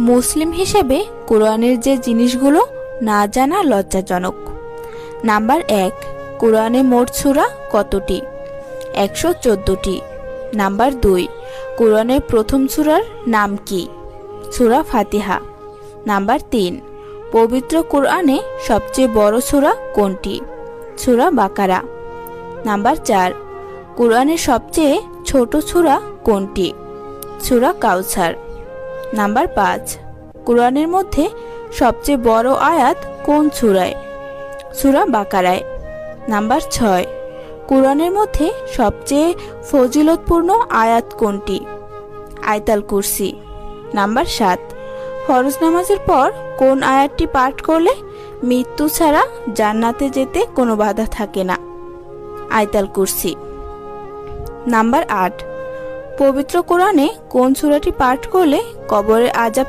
মুসলিম হিসেবে কোরআনের যে জিনিসগুলো না জানা লজ্জাজনক। নাম্বার 1, কোরআনে মোট সূরা কতটি? 114টি। নাম্বার 2, কোরআনের প্রথম সূরার নাম কি? সূরা ফাতিহা। নাম্বার 3, পবিত্র কোরআনে সবচেয়ে বড় সূরা কোনটি? সূরা বাকারা। নাম্বার 4, কোরআনের সবচেয়ে ছোট সূরা কোনটি? সূরা কাউসার। নাম্বার 5, কোরআনের মধ্যে সবচেয়ে বড় আয়াত কোন সূরায়? সূরা বাকারায়। নাম্বার 6, কোরআনের মধ্যে সবচেয়ে ফজিলতপূর্ণ আয়াত কোনটি? আয়াতুল কুরসি। নাম্বার 7, ফরজ নামাজের পর কোন আয়াতটি পাঠ করলে মৃত্যু ছাড়া জান্নাতে যেতে কোনো বাধা থাকে না? আয়াতুল কুরসি। নাম্বার 8, পবিত্র কোরআনে কোন সূরাটি পাঠ করলে কবরের আযাব